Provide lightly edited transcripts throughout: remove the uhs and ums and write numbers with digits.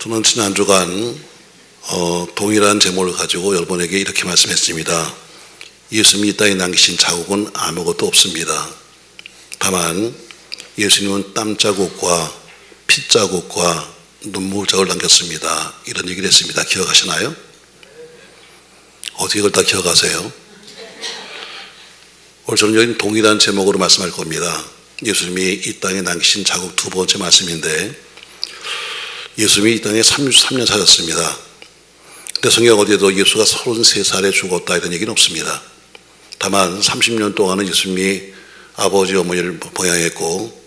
저는 지난 주간 동일한 제목을 가지고 여러분에게 이렇게 말씀했습니다. 예수님이 이 땅에 남기신 자국은 아무것도 없습니다. 다만 예수님은 땀 자국과 피 자국과 눈물 자국을 남겼습니다. 이런 얘기를 했습니다. 기억하시나요? 어떻게 그걸 다 기억하세요? 오늘 저는 여기 동일한 제목으로 말씀할 겁니다. 예수님이 이 땅에 남기신 자국 두 번째 말씀인데, 예수님이 이 땅에 33년 사셨습니다. 근데 성경 어디에도 예수가 33살에 죽었다 이런 얘기는 없습니다. 다만 30년 동안은 예수님이 아버지 어머니를 봉양했고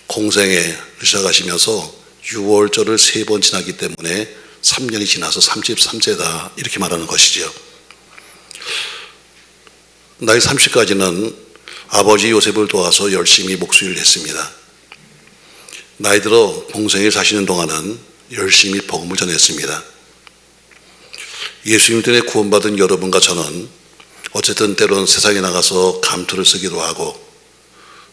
공생에 시작하시면서 6월절을 3번 지나기 때문에 3년이 지나서 33세다 이렇게 말하는 것이죠. 나이 30까지는 아버지 요셉을 도와서 열심히 목수일을 했습니다. 나이 들어 공생에 사시는 동안은 열심히 복음을 전했습니다. 예수님 때문에 구원받은 여러분과 저는 어쨌든 때로는 세상에 나가서 감투를 쓰기도 하고,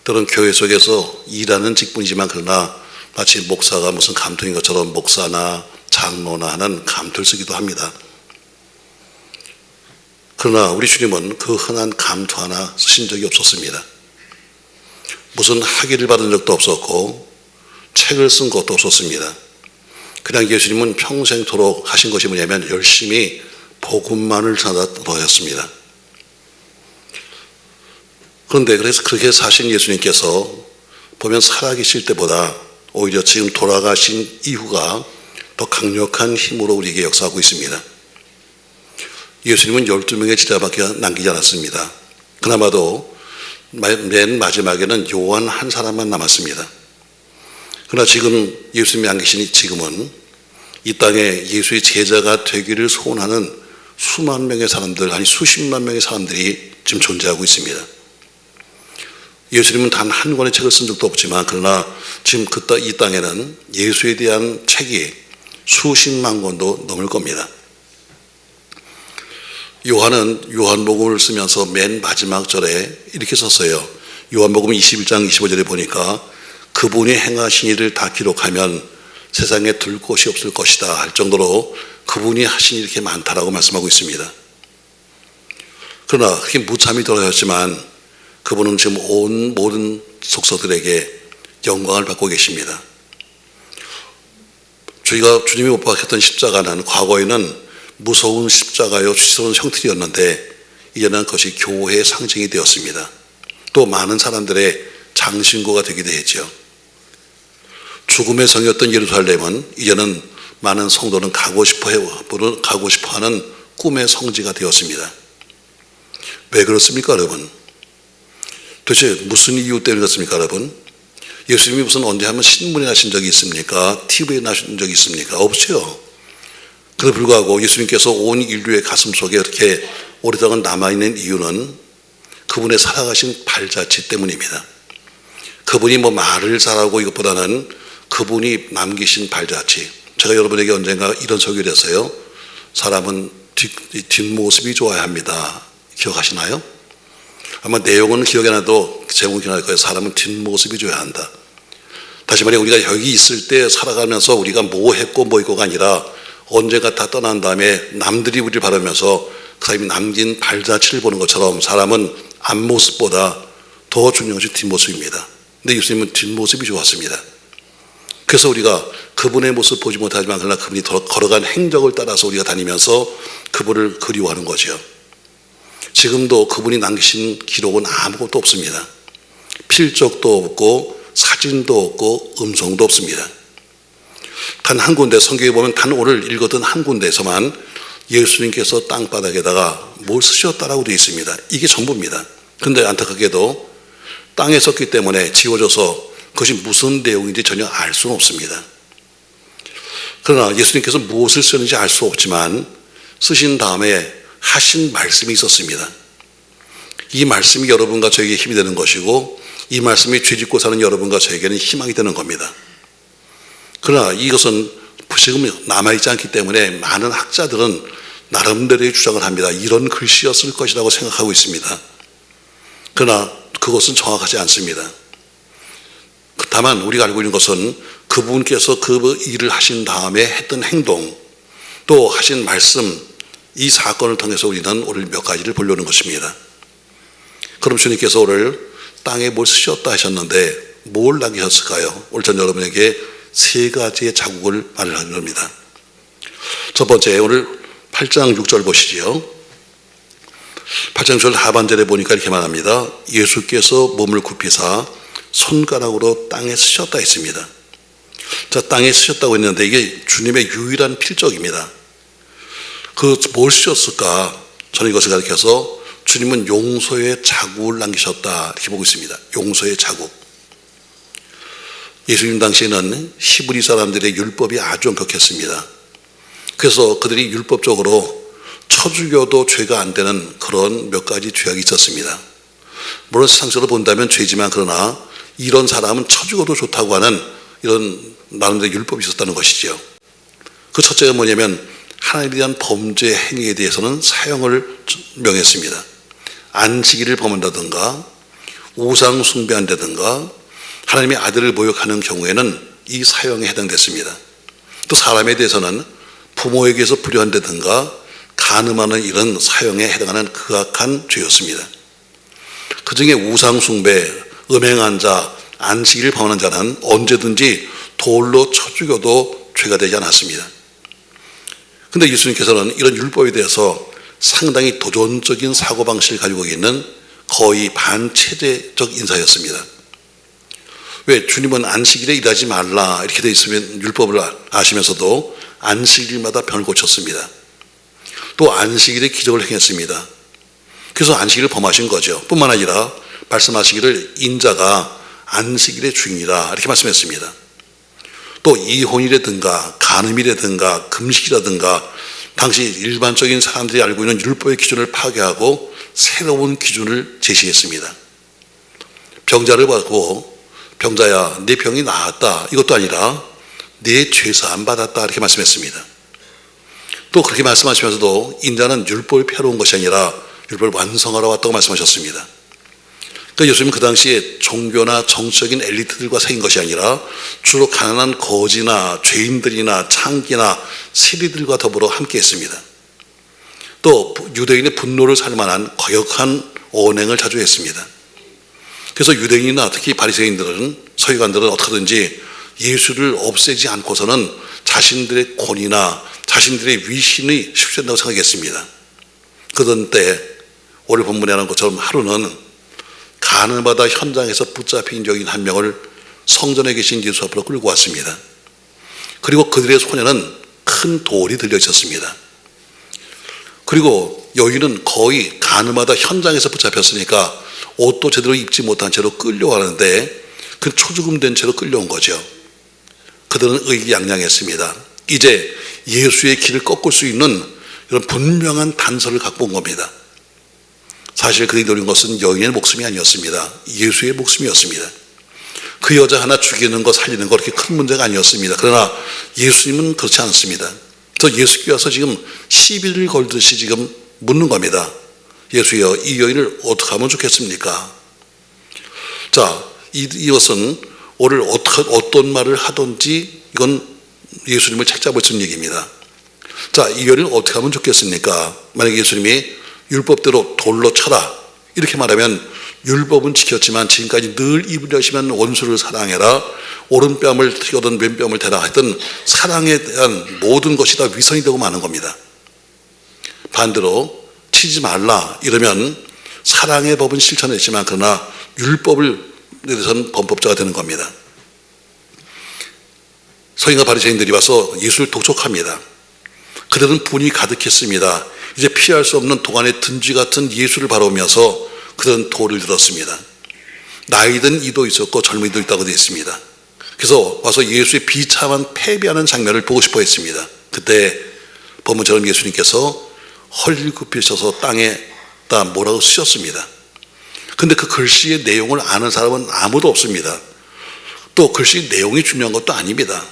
때로는 교회 속에서 일하는 직분이지만 그러나 마치 목사가 무슨 감투인 것처럼 목사나 장로나 하는 감투를 쓰기도 합니다. 그러나 우리 주님은 그 흔한 감투 하나 쓰신 적이 없었습니다. 무슨 학위를 받은 적도 없었고 책을 쓴 것도 없었습니다. 그냥 예수님은 평생토록 하신 것이 뭐냐면 열심히 복음만을 전하셨습니다. 그런데 그래서 그렇게 사신 예수님께서 보면 살아계실 때보다 오히려 지금 돌아가신 이후가 더 강력한 힘으로 우리에게 역사하고 있습니다. 예수님은 12명의 제자밖에 남기지 않았습니다. 그나마도 맨 마지막에는 요한 한 사람만 남았습니다. 그러나 지금 예수님이 안 계시니 지금은 이 땅에 예수의 제자가 되기를 소원하는 수만 명의 사람들, 아니 수십만 명의 사람들이 지금 존재하고 있습니다. 예수님은 단 한 권의 책을 쓴 적도 없지만 그러나 지금 이 땅에는 예수에 대한 책이 수십만 권도 넘을 겁니다. 요한은 요한복음을 쓰면서 맨 마지막 절에 이렇게 썼어요. 요한복음 21장 25절에 보니까 그분이 행하신 일을 다 기록하면 세상에 둘 곳이 없을 것이다 할 정도로 그분이 하신 일이 이렇게 많다라고 말씀하고 있습니다. 그러나 그렇게 무참히 돌아가셨지만 그분은 지금 온 모든 속서들에게 영광을 받고 계십니다. 저희가 주님이 못 박혔던 십자가는 과거에는 무서운 십자가요 수치스러운 형틀이었는데 이제는 그것이 교회의 상징이 되었습니다. 또 많은 사람들의 장신구가 되기도 했죠. 죽음의 성이었던 예루살렘은 이제는 많은 성도는 가고 싶어하는 꿈의 성지가 되었습니다. 왜 그렇습니까, 여러분? 도대체 무슨 이유 때문에 그렇습니까, 여러분? 예수님이 무슨 언제 한번 신문에 나신 적이 있습니까? TV에 나신 적이 있습니까? 없죠. 그럼에도 불구하고 예수님께서 온 인류의 가슴 속에 이렇게 오랫동안 남아있는 이유는 그분의 살아가신 발자취 때문입니다. 그분이 뭐 말을 잘하고 이것보다는 그분이 남기신 발자취. 제가 여러분에게 언젠가 이런 소개를 했어요. 사람은 뒷모습이 좋아야 합니다. 기억하시나요? 아마 내용은 기억이 안 나도 제목이 기억날 거예요. 사람은 뒷모습이 좋아야 한다. 다시 말해 우리가 여기 있을 때 살아가면서 우리가 뭐 했고 뭐 있고가 아니라 언젠가 다 떠난 다음에 남들이 우리를 바라면서 그 사람이 남긴 발자취를 보는 것처럼 사람은 앞모습보다 더 중요한 것이 뒷모습입니다. 근데 예수님은 뒷모습이 좋았습니다. 그래서 우리가 그분의 모습 보지 못하지만 그러나 그분이 걸어간 행적을 따라서 우리가 다니면서 그분을 그리워하는 거죠. 지금도 그분이 남기신 기록은 아무것도 없습니다. 필적도 없고 사진도 없고 음성도 없습니다. 단 한 군데 성경에 보면 단 오늘 읽었던 한 군데에서만 예수님께서 땅바닥에다가 뭘 쓰셨다라고 되어 있습니다. 이게 전부입니다. 그런데 안타깝게도 땅에 썼기 때문에 지워져서 그것이 무슨 내용인지 전혀 알 수는 없습니다. 그러나 예수님께서 무엇을 쓰는지 알 수 없지만 쓰신 다음에 하신 말씀이 있었습니다. 이 말씀이 여러분과 저에게 힘이 되는 것이고 이 말씀이 죄짓고 사는 여러분과 저에게는 희망이 되는 겁니다. 그러나 이것은 지금 남아있지 않기 때문에 많은 학자들은 나름대로의 주장을 합니다. 이런 글씨였을 것이라고 생각하고 있습니다. 그러나 그것은 정확하지 않습니다. 다만 우리가 알고 있는 것은 그분께서 그 일을 하신 다음에 했던 행동, 또 하신 말씀, 이 사건을 통해서 우리는 오늘 몇 가지를 보려는 것입니다. 그럼 주님께서 오늘 땅에 뭘 쓰셨다 하셨는데 뭘 남기셨을까요? 오늘 전 여러분에게 세 가지의 자국을 말하는 겁니다. 첫 번째, 오늘 8장 6절 보시지요. 8장 6절 하반절에 보니까 이렇게 말합니다. 예수께서 몸을 굽히사 손가락으로 땅에 쓰셨다 했습니다. 자, 땅에 쓰셨다고 했는데 이게 주님의 유일한 필적입니다. 뭘 쓰셨을까? 저는 이것을 가리켜서 주님은 용서의 자국을 남기셨다 이렇게 보고 있습니다. 용서의 자국. 예수님 당시에는 히브리 사람들의 율법이 아주 엄격했습니다. 그래서 그들이 율법적으로 쳐 죽여도 죄가 안 되는 그런 몇 가지 죄악이 있었습니다. 물론 세상적으로 본다면 죄지만 그러나 이런 사람은 쳐 죽어도 좋다고 하는 이런 나름대로 율법이 있었다는 것이죠. 그 첫째가 뭐냐면 하나님에 대한 범죄 행위에 대해서는 사형을 명했습니다. 안식일을 범한다든가 우상 숭배한다든가 하나님의 아들을 모욕하는 경우에는 이 사형에 해당됐습니다. 또 사람에 대해서는 부모에게서 불효한다든가 간음하는 이런 사형에 해당하는 극악한 죄였습니다. 그 중에 우상 숭배, 음행한 자, 안식일을 범하는 자는 언제든지 돌로 쳐 죽여도 죄가 되지 않았습니다. 그런데 예수님께서는 이런 율법에 대해서 상당히 도전적인 사고방식을 가지고 있는 거의 반체제적 인사였습니다. 왜? 주님은 안식일에 일하지 말라 이렇게 되어 있으면 율법을 아시면서도 안식일마다 병을 고쳤습니다. 또 안식일에 기적을 행했습니다. 그래서 안식일을 범하신 거죠. 뿐만 아니라 말씀하시기를 인자가 안식일의 주인이라 이렇게 말씀했습니다. 또 이혼이라든가 간음이라든가 금식이라든가 당시 일반적인 사람들이 알고 있는 율법의 기준을 파괴하고 새로운 기준을 제시했습니다. 병자를 받고 병자야 내 병이 나았다 이것도 아니라 내 죄사함 받았다 이렇게 말씀했습니다. 또 그렇게 말씀하시면서도 인자는 율법을 펴러 온 것이 아니라 율법을 완성하러 왔다고 말씀하셨습니다. 그러니까 예수님은 그 당시에 종교나 정치적인 엘리트들과 사귄 것이 아니라 주로 가난한 거지나 죄인들이나 창기나 세리들과 더불어 함께 했습니다. 또 유대인의 분노를 살 만한 거역한 언행을 자주 했습니다. 그래서 유대인이나 특히 바리새인들은 서기관들은 어떻게든지 예수를 없애지 않고서는 자신들의 권위나 자신들의 위신이 실현된다고 생각했습니다. 그런 때 오늘 본문에 하는 것처럼 하루는 가늠하다 현장에서 붙잡힌 여인 한 명을 성전에 계신 예수 앞으로 끌고 왔습니다. 그리고 그들의 손에는 큰 돌이 들려 있었습니다. 그리고 여인은 거의 가늠하다 현장에서 붙잡혔으니까 옷도 제대로 입지 못한 채로 끌려가는데 그 초죽음된 채로 끌려온 거죠. 그들은 의기양양했습니다. 이제 예수의 길을 꺾을 수 있는 이런 분명한 단서를 갖고 온 겁니다. 사실 그들이 노린 것은 여인의 목숨이 아니었습니다. 예수의 목숨이었습니다. 그 여자 하나 죽이는 거 살리는 거 그렇게 큰 문제가 아니었습니다. 그러나 예수님은 그렇지 않습니다. 그래서 예수께 와서 지금 시비를 걸듯이 지금 묻는 겁니다. 예수여, 이 여인을 어떻게 하면 좋겠습니까? 자, 이것은 오늘 어떤 말을 하든지 이건 예수님을 책잡을 수 있는 얘기입니다. 자, 이 여인을 어떻게 하면 좋겠습니까? 만약에 예수님이 율법대로 돌로 쳐라 이렇게 말하면 율법은 지켰지만 지금까지 늘 입을 여시면 원수를 사랑해라, 오른뺨을 튀거든 왼뺨을 대라 했던 사랑에 대한 모든 것이 다 위선이 되고 마는 겁니다. 반대로 치지 말라 이러면 사랑의 법은 실천했지만 그러나 율법을 대해서는 범법자가 되는 겁니다. 서기관과 바리새인들이 와서 예수를 독촉합니다. 그들은 분이 가득했습니다. 이제 피할 수 없는 도간의 든지 같은 예수를 바라보면서 그들은 돌을 들었습니다. 나이든 이도 있었고 젊은이도 있다고 되어 있습니다. 그래서 와서 예수의 비참한 패배하는 장면을 보고 싶어 했습니다. 그때 본문처럼 예수님께서 허리를 굽히셔서 땅에다 뭐라고 쓰셨습니다. 근데 그 글씨의 내용을 아는 사람은 아무도 없습니다. 또 글씨 내용이 중요한 것도 아닙니다.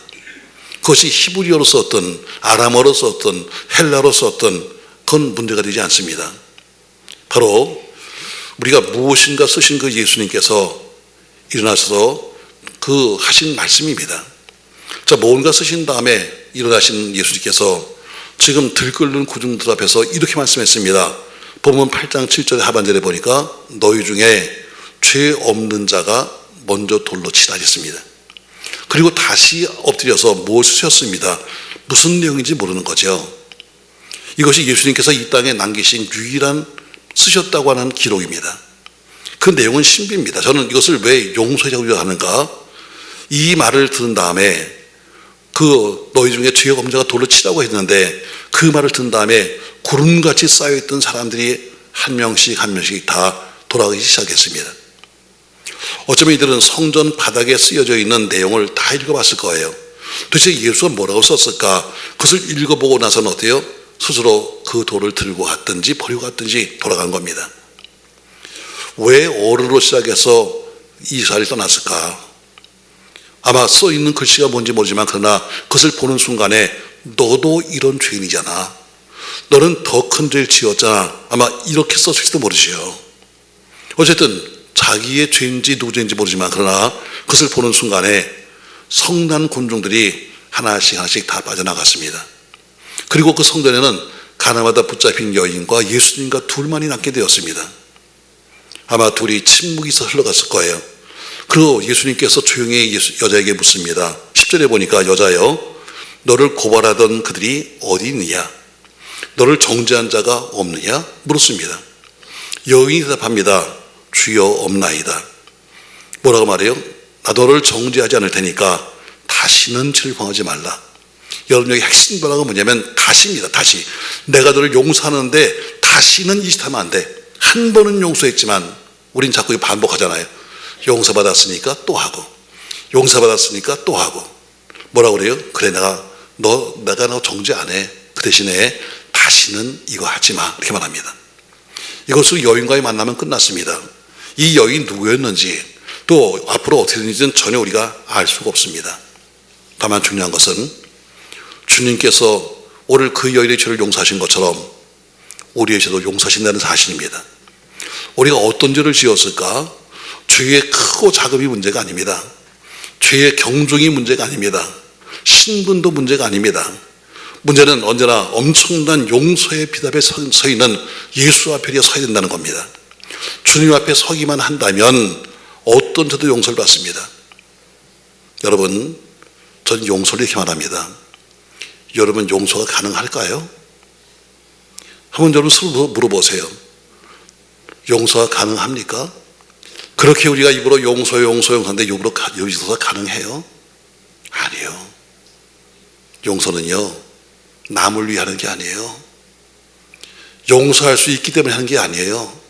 그것이 히브리어로 썼던 아람어로 썼던 헬라로 썼던 그건 문제가 되지 않습니다. 바로 우리가 무엇인가 쓰신 그 예수님께서 일어나셔서 그 하신 말씀입니다. 자, 뭔가 쓰신 다음에 일어나신 예수님께서 지금 들끓는 군중들 앞에서 이렇게 말씀했습니다. 본문 8장 7절 하반절에 보니까 너희 중에 죄 없는 자가 먼저 돌로 치라 했습니다. 그리고 다시 엎드려서 무엇을 쓰셨습니다. 무슨 내용인지 모르는 거죠. 이것이 예수님께서 이 땅에 남기신 유일한 쓰셨다고 하는 기록입니다. 그 내용은 신비입니다. 저는 이것을 왜 용서하자고 하는가? 이 말을 들은 다음에 그 너희 중에 죄 없는 자가 돌로 치라고 했는데 그 말을 듣는 다음에 구름같이 쌓여있던 사람들이 한 명씩 한 명씩 다 돌아가기 시작했습니다. 어쩌면 이들은 성전 바닥에 쓰여져 있는 내용을 다 읽어봤을 거예요. 도대체 예수가 뭐라고 썼을까? 그것을 읽어보고 나서는 어때요? 스스로 그 돌을 들고 갔든지 버리고 갔든지 돌아간 겁니다. 왜 어른으로 시작해서 이스라엘을 떠났을까? 아마 써있는 글씨가 뭔지 모르지만 그러나 그것을 보는 순간에 너도 이런 죄인이잖아. 너는 더 큰 죄를 지었잖아. 아마 이렇게 썼을지도 모르지요. 어쨌든 자기의 죄인지 누구 죄인지 모르지만 그러나 그것을 보는 순간에 성난 군중들이 하나씩 하나씩 다 빠져나갔습니다. 그리고 그 성전에는 가나마다 붙잡힌 여인과 예수님과 둘만이 남게 되었습니다. 아마 둘이 침묵이 있어 흘러갔을 거예요. 그리고 예수님께서 조용히 여자에게 묻습니다. 10절에 보니까 여자여 너를 고발하던 그들이 어디 있느냐? 너를 정죄한 자가 없느냐? 물었습니다. 여인이 대답합니다. 주여 없나이다. 뭐라고 말해요? 나 너를 정죄하지 않을 테니까 다시는 죄를 범하지 말라. 여러분 여기 핵심 단어가 뭐냐면 다시입니다. 다시. 내가 너를 용서하는데 다시는 이 짓 하면 안 돼. 한 번은 용서했지만 우린 자꾸 반복하잖아요. 용서받았으니까 또 하고 용서받았으니까 또 하고 뭐라고 그래요? 그래 내가 너 정죄 안 해. 그 대신에 다시는 이거 하지 마. 이렇게 말합니다. 이것으로 여인과의 만남은 끝났습니다. 이 여인 누구였는지 또 앞으로 어떻게 되는지는 전혀 우리가 알 수가 없습니다. 다만 중요한 것은 주님께서 오늘 그 여인의 죄를 용서하신 것처럼 우리의 죄도 용서하신다는 사실입니다. 우리가 어떤 죄를 지었을까? 죄의 크고 작음이 문제가 아닙니다. 죄의 경중이 문제가 아닙니다. 신분도 문제가 아닙니다. 문제는 언제나 엄청난 용서의 비답에 서 있는 예수 앞에 서야 된다는 겁니다. 주님 앞에 서기만 한다면 어떤 죄도 용서를 받습니다. 여러분, 저는 용서를 이렇게 말합니다. 여러분 용서가 가능할까요? 한번 여러분 스스로 물어보세요. 용서가 가능합니까? 그렇게 우리가 입으로 용서하는데 용서가 가능해요? 아니에요. 용서는요 남을 위해 하는 게 아니에요. 용서할 수 있기 때문에 하는 게 아니에요.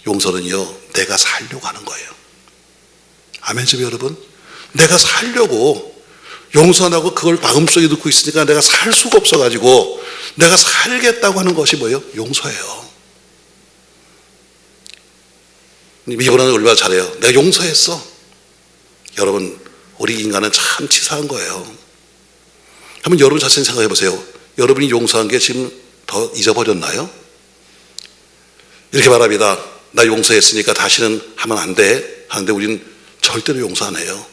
용서는요 내가 살려고 하는 거예요. 아멘죠 여러분? 내가 살려고 용서 안 하고 그걸 마음속에 넣고 있으니까 내가 살 수가 없어가지고 내가 살겠다고 하는 것이 뭐예요? 용서예요. 이번에는 얼마나 잘해요. 내가 용서했어. 여러분 우리 인간은 참 치사한 거예요. 한번 여러분 자신 생각해 보세요. 여러분이 용서한 게 지금 더 잊어버렸나요? 이렇게 말합니다. 나 용서했으니까 다시는 하면 안 돼 하는데 우리는 절대로 용서 안 해요.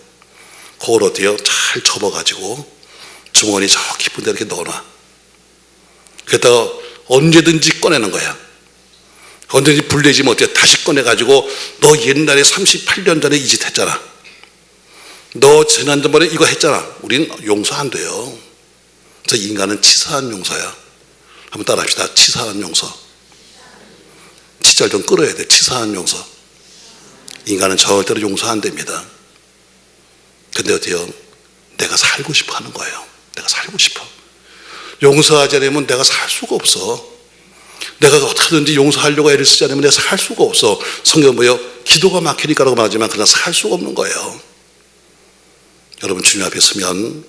그걸 어때요? 잘 접어가지고 주머니 저 깊은 데 이렇게 넣어놔. 그랬다가 언제든지 꺼내는 거야. 언제든지 불내지면 어때요? 다시 꺼내가지고 너 옛날에 38년 전에 이 짓 했잖아. 너 지난번에 이거 했잖아. 우린 용서 안 돼요. 그래서 인간은 치사한 용서야. 한번 따라 합시다. 치사한 용서. 치자를 좀 끌어야 돼. 치사한 용서. 인간은 절대로 용서 안 됩니다. 근데 어때요? 내가 살고 싶어 하는 거예요. 내가 살고 싶어. 용서하지 않으면 내가 살 수가 없어. 내가 어떻게든지 용서하려고 애를 쓰지 않으면 내가 살 수가 없어. 성경은 뭐예요? 기도가 막히니까라고 말하지만 그냥 살 수가 없는 거예요. 여러분 주님 앞에 서면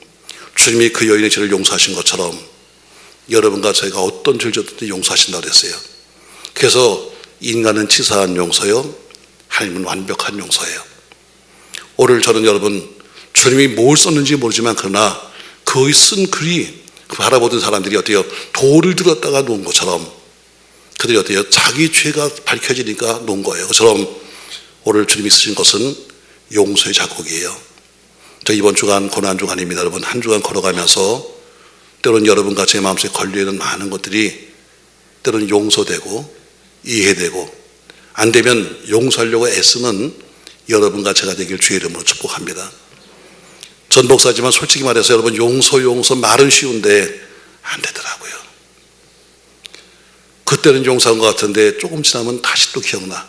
주님이 그 여인의 죄를 용서하신 것처럼 여러분과 저희가 어떤 죄를 졌든지 용서하신다고 그랬어요. 그래서 인간은 치사한 용서요, 하나님은 완벽한 용서예요. 오늘 저는 여러분 주님이 뭘 썼는지 모르지만 그러나 그의 쓴 글이 바라보던 사람들이 어때요? 돌을 들었다가 놓은 것처럼 그들이 어때요? 자기 죄가 밝혀지니까 놓은 거예요. 그처럼 오늘 주님이 쓰신 것은 용서의 자국이에요. 저 이번 주간 고난 주간입니다. 여러분, 한 주간 걸어가면서 때로는 여러분과 제 마음속에 걸려있는 많은 것들이 때로는 용서되고 이해되고 안 되면 용서하려고 애쓰는 여러분과 제가 되길 주의 이름으로 축복합니다. 전 목사지만 솔직히 말해서 여러분, 용서 말은 쉬운데 안 되더라고요. 그때는 용서한 것 같은데 조금 지나면 다시 또 기억나.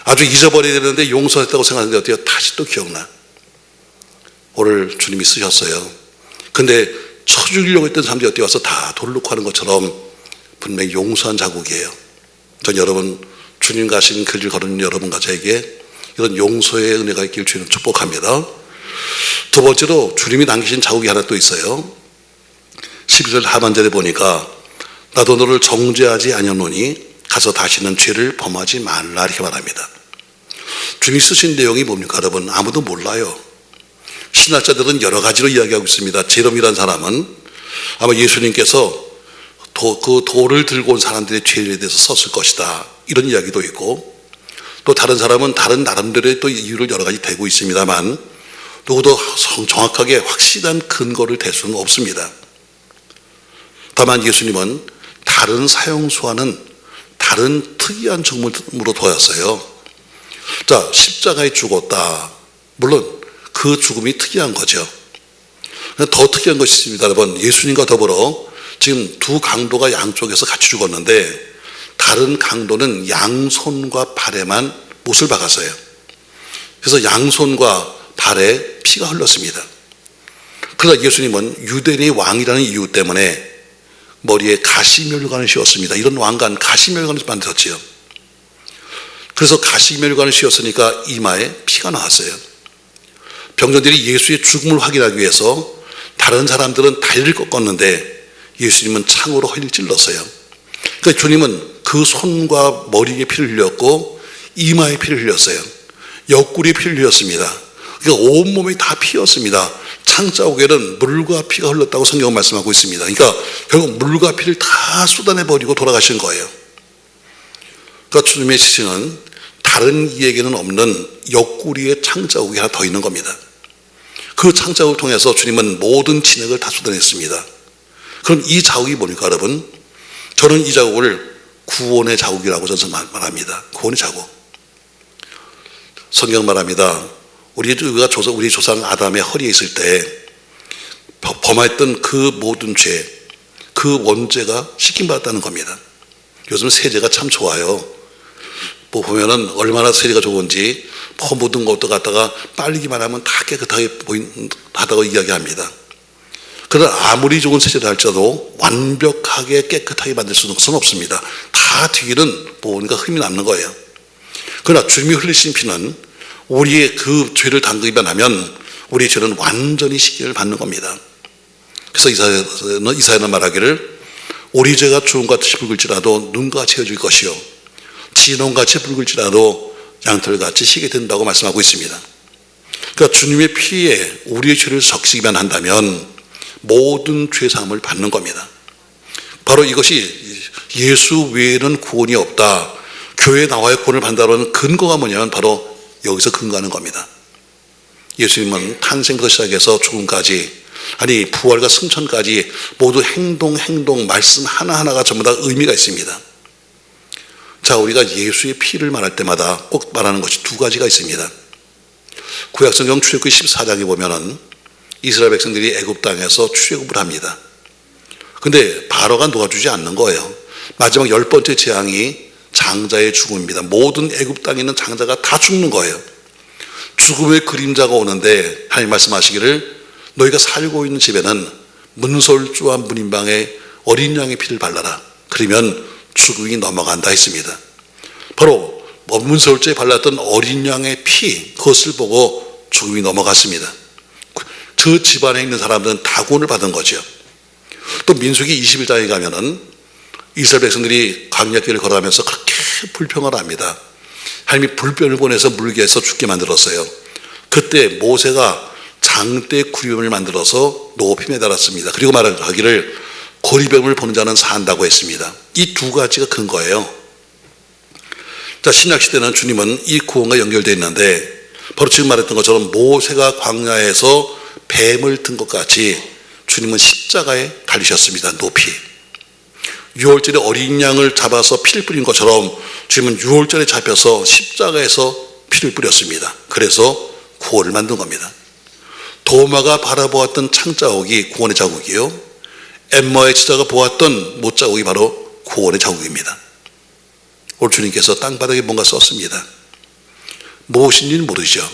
아주 잊어버려야 되는데 용서했다고 생각하는데 어때요? 다시 또 기억나. 오늘 주님이 쓰셨어요. 근데 쳐주려고 했던 사람들이 어디 와서 다 돌을 놓고 하는 것처럼 분명히 용서한 자국이에요. 전 여러분, 주님 가신 그 길 걸은 여러분과 저에게 이런 용서의 은혜가 있길 주님 축복합니다. 두 번째로 주님이 남기신 자국이 하나 또 있어요. 11절 하반절에 보니까 나도 너를 정죄하지 아니하노니 가서 다시는 죄를 범하지 말라 이렇게 말합니다. 주님이 쓰신 내용이 뭡니까 여러분? 아무도 몰라요. 신학자들은 여러 가지로 이야기하고 있습니다. 제롬이라는 사람은 아마 예수님께서 그 돌을 들고 온 사람들의 죄에 대해서 썼을 것이다 이런 이야기도 있고, 또 다른 사람은 다른 나름대로의 또 이유를 여러 가지 대고 있습니다만 누구도 정확하게 확실한 근거를 댈 수는 없습니다. 다만 예수님은 다른 사형수와는 다른 특이한 죽음으로 보였어요. 자, 십자가에 죽었다. 물론 그 죽음이 특이한 거죠. 더 특이한 것이 있습니다. 여러분, 예수님과 더불어 지금 두 강도가 양쪽에서 같이 죽었는데 다른 강도는 양손과 발에만 못을 박았어요. 그래서 양손과 발에 피가 흘렀습니다. 그러나 예수님은 유대인의 왕이라는 이유 때문에 머리에 가시멸관을 씌웠습니다. 이런 왕관, 가시멸관을 만들었지요. 그래서 가시멸관을 씌웠으니까 이마에 피가 나왔어요. 병정들이 예수의 죽음을 확인하기 위해서 다른 사람들은 다리를 꺾었는데 예수님은 창으로 허리를 찔렀어요. 그러니까 주님은 그 손과 머리에 피를 흘렸고 이마에 피를 흘렸어요. 옆구리에 피를 흘렸습니다. 그러니까 온몸이 다 피였습니다. 창자국에는 물과 피가 흘렀다고 성경은 말씀하고 있습니다. 그러니까 결국 물과 피를 다 쏟아내버리고 돌아가신 거예요. 그러니까 주님의 시신은 다른 이에게는 없는 옆구리에 창자국이 하나 더 있는 겁니다. 그 창자국을 통해서 주님은 모든 진액을 다 쏟아냈습니다. 그럼 이 자국이 뭡니까 여러분? 저는 이 자국을 구원의 자국이라고 저는 말합니다. 구원의 자국. 성경 말합니다. 우리 조상 아담의 허리에 있을 때 범했던 그 모든 죄, 그 원죄가 씻김받았다는 겁니다. 요즘 세제가 참 좋아요. 뭐 보면은 얼마나 세제가 좋은지 퍼 묻은 것도 갖다가 빨리기만 하면 다 깨끗하게 하다고 이야기합니다. 그러나 아무리 좋은 세제를 할지라도 완벽하게 깨끗하게 만들 수는 없습니다. 다 뒤에는 뭔가 흠이 남는 거예요. 그러나 주님이 흘리신 피는 우리의 그 죄를 담그기만 하면 우리의 죄는 완전히 씻김을 받는 겁니다. 그래서 이사야는 말하기를 우리 죄가 주홍같이 붉을지라도 눈같이 헤어질 것이요 진홍같이 붉을지라도 양털같이 희게 된다고 말씀하고 있습니다. 그러니까 주님의 피에 우리의 죄를 적시기만 한다면 모든 죄사함을 받는 겁니다. 바로 이것이 예수 외에는 구원이 없다, 교회에 나와야 구원을 받는다는 근거가 뭐냐면 바로 여기서 근거하는 겁니다. 예수님은 탄생부터 시작해서 죽음까지, 아니 부활과 승천까지 모두 행동 말씀 하나하나가 전부 다 의미가 있습니다. 자, 우리가 예수의 피를 말할 때마다 꼭 말하는 것이 두 가지가 있습니다. 구약성경 출애굽기 14장에 보면은 이스라엘 백성들이 애굽 땅에서 출애굽을 합니다. 근데 바로가 도와주지 않는 거예요. 마지막 10번째 재앙이 장자의 죽음입니다. 모든 애굽 땅에 있는 장자가 다 죽는 거예요. 죽음의 그림자가 오는데 하나님 말씀하시기를 너희가 살고 있는 집에는 문설주와 문인방에 어린 양의 피를 발라라. 그러면 죽음이 넘어간다 했습니다. 바로 문설주에 발랐던 어린 양의 피, 그것을 보고 죽음이 넘어갔습니다. 그 집안에 있는 사람들은 다 구원을 받은 거죠. 또 민수기 21장에 가면은 이스라엘 백성들이 광야길을 걸어가면서 그렇게 불평을 합니다. 하나님이 불변을 보내서 물개에서 죽게 만들었어요. 그때 모세가 장대 구름을 만들어서 높이 매달았습니다. 그리고 말하기를 고리뱀을 보는 자는 산다고 했습니다. 이 두 가지가 근거예요. 자, 신약시대는 주님은 이 구원과 연결되어 있는데 바로 지금 말했던 것처럼 모세가 광야에서 뱀을 든 것 같이 주님은 십자가에 달리셨습니다. 높이. 유월절에 어린 양을 잡아서 피를 뿌린 것처럼 주님은 유월절에 잡혀서 십자가에서 피를 뿌렸습니다. 그래서 구원을 만든 겁니다. 도마가 바라보았던 창자국이 구원의 자국이요, 엠마의 지자가 보았던 못자국이 바로 구원의 자국입니다. 오늘 주님께서 땅바닥에 뭔가 썼습니다. 무엇인지는 모르죠.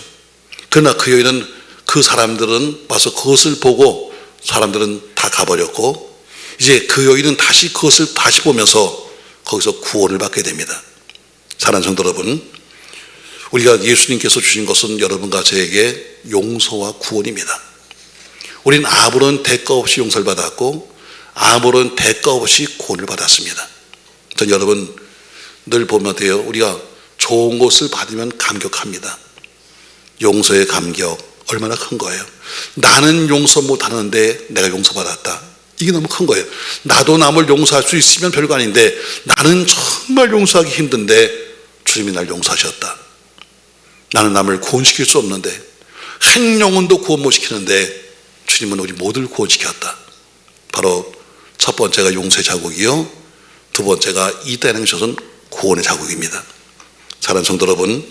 그러나 그 여인은, 그 사람들은 와서 그것을 보고 사람들은 다 가버렸고, 이제 그 여인은 다시 그것을 다시 보면서 거기서 구원을 받게 됩니다. 사랑하는 성도 여러분, 우리가 예수님께서 주신 것은 여러분과 저에게 용서와 구원입니다. 우리는 아무런 대가 없이 용서를 받았고 아무런 대가 없이 구원을 받았습니다. 전 여러분 늘 보면 돼요. 우리가 좋은 것을 받으면 감격합니다. 용서의 감격 얼마나 큰 거예요. 나는 용서 못하는데 내가 용서받았다. 이게 너무 큰 거예요. 나도 남을 용서할 수 있으면 별거 아닌데 나는 정말 용서하기 힘든데 주님이 날 용서하셨다. 나는 남을 구원시킬 수 없는데, 한 영혼도 구원 못 시키는데 주님은 우리 모두를 구원시켰다. 바로 첫 번째가 용서의 자국이요, 두 번째가 이 땅에 행하신 구원의 자국입니다. 사랑하는 성도 여러분,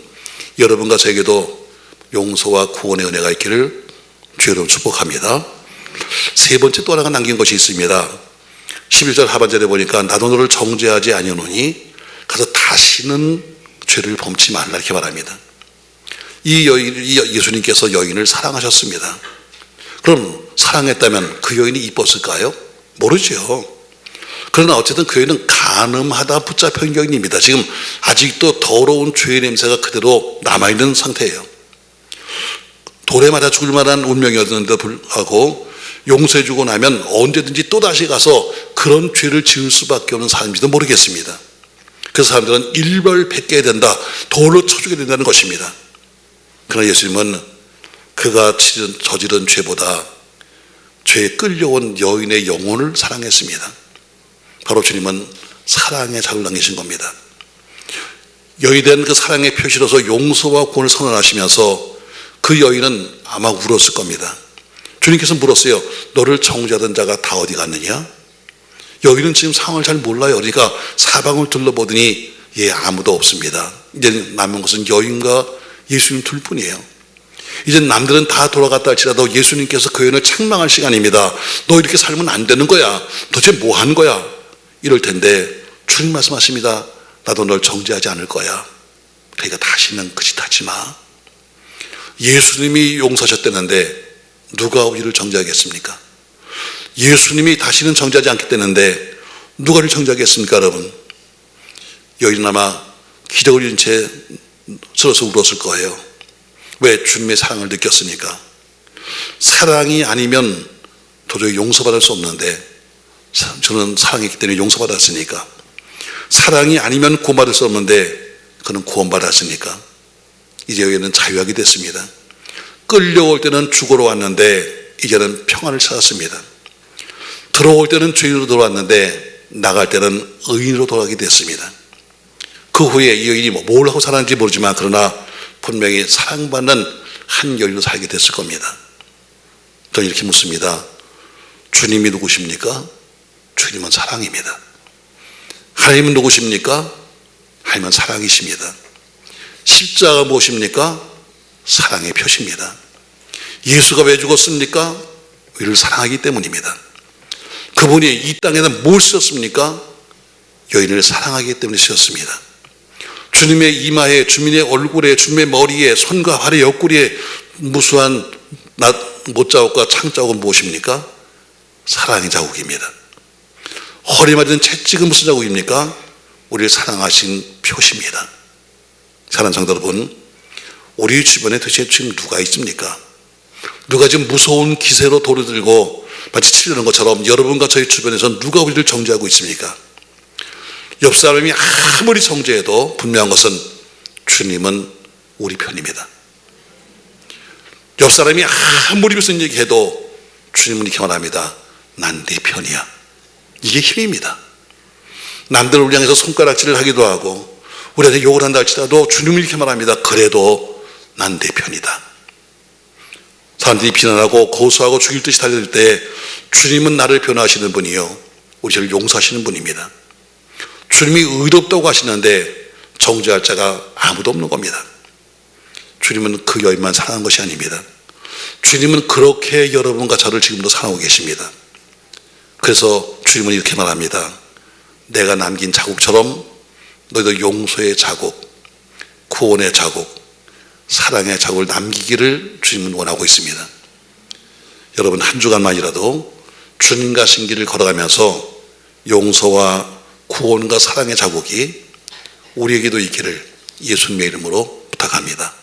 여러분과 저에게도 용서와 구원의 은혜가 있기를 주여로 축복합니다. 세 번째 또 하나가 남긴 것이 있습니다. 11절 하반절에 보니까 나도 너를 정죄하지 아니하노니 가서 다시는 죄를 범치 말라 이렇게 말합니다. 이 예수님께서 여인을 사랑하셨습니다. 그럼 사랑했다면 그 여인이 이뻤을까요? 모르죠. 그러나 어쨌든 그 여인은 간음하다 붙잡힌 여인입니다. 지금 아직도 더러운 죄의 냄새가 그대로 남아있는 상태예요. 돌에 맞아 죽을 만한 운명이었는데도 불구하고 용서해주고 나면 언제든지 또다시 가서 그런 죄를 지을 수밖에 없는 사람인지도 모르겠습니다. 그래서 사람들은 일벌백계해야 된다, 돌로 쳐주게 된다는 것입니다. 그러나 예수님은 그가 저지른 죄보다 죄에 끌려온 여인의 영혼을 사랑했습니다. 바로 주님은 사랑의 자국을 남기신 겁니다. 여인에 대한 그 사랑의 표시로서 용서와 구원을 선언하시면서 그 여인은 아마 울었을 겁니다. 주님께서 물었어요. 너를 정죄하던 자가 다 어디 갔느냐? 여인은 지금 상황을 잘 몰라요. 그러니까 사방을 둘러보더니 아무도 없습니다. 이제 남은 것은 여인과 예수님 둘 뿐이에요. 이제 남들은 다 돌아갔다 할지라도 예수님께서 그 여인을 책망할 시간입니다. 너 이렇게 살면 안 되는 거야. 도대체 뭐 하는 거야? 이럴 텐데 주님 말씀하십니다. 나도 널 정죄하지 않을 거야. 그러니까 다시는 그 짓 하지 마. 예수님이 용서하셨다는데 누가 우리를 정죄하겠습니까? 예수님이 다시는 정죄하지 않겠다는데 누가 우리를 정죄하겠습니까, 여러분? 여인은 아마 기력을 잃은 채 쓰러서 울었을 거예요. 왜? 주님의 사랑을 느꼈으니까. 사랑이 아니면 도저히 용서받을 수 없는데 저는 사랑했기 때문에 용서받았으니까. 사랑이 아니면 구원받을 수 없는데 그는 구원받았으니까 이제 여기는 자유하게 됐습니다. 끌려올 때는 죽으러 왔는데 이제는 평안을 찾았습니다. 들어올 때는 죄인으로 돌아왔는데 나갈 때는 의인으로 돌아가게 됐습니다. 그 후에 이 여인이 뭘 하고 살았는지 모르지만 그러나 분명히 사랑받는 한 여인으로 살게 됐을 겁니다. 저는 이렇게 묻습니다. 주님이 누구십니까? 주님은 사랑입니다. 하나님은 누구십니까? 하나님은 사랑이십니다. 십자가 무엇입니까? 사랑의 표시입니다. 예수가 왜 죽었습니까? 우리를 사랑하기 때문입니다. 그분이 이 땅에는 뭘 쓰셨습니까? 여인을 사랑하기 때문에 쓰셨습니다. 주님의 이마에, 주님의 얼굴에, 주님의 머리에, 손과 발의 옆구리에 무수한 못자국과 창자국은 무엇입니까? 사랑의 자국입니다. 허리 맞은 채찍은 무슨 자국입니까? 우리를 사랑하신 표시입니다. 사랑하는 성도 여러분, 우리 주변에 도대체 지금 누가 있습니까? 누가 지금 무서운 기세로 돌을 들고 마치 치려는 것처럼 여러분과 저희 주변에서 누가 우리를 정죄하고 있습니까? 옆 사람이 아무리 정죄해도 분명한 것은 주님은 우리 편입니다. 옆 사람이 아무리 무슨 얘기해도 주님은 이렇게 말합니다. 난 네 편이야. 이게 힘입니다. 남들을 우리 향해서 손가락질을 하기도 하고 우리한테 욕을 한다 할지라도 주님은 이렇게 말합니다. 그래도 난 내 편이다. 사람들이 비난하고 고소하고 죽일 듯이 달릴 때 주님은 나를 변호하시는 분이요, 우리 저를 용서하시는 분입니다. 주님이 의롭다고 하시는데 정죄할 자가 아무도 없는 겁니다. 주님은 그 여인만 사랑한 것이 아닙니다. 주님은 그렇게 여러분과 저를 지금도 사랑하고 계십니다. 그래서 주님은 이렇게 말합니다. 내가 남긴 자국처럼 너희도 용서의 자국, 구원의 자국, 사랑의 자국을 남기기를 주님은 원하고 있습니다. 여러분, 한 주간만이라도 주님과 신기를 걸어가면서 용서와 구원과 사랑의 자국이 우리에게도 있기를 예수님의 이름으로 부탁합니다.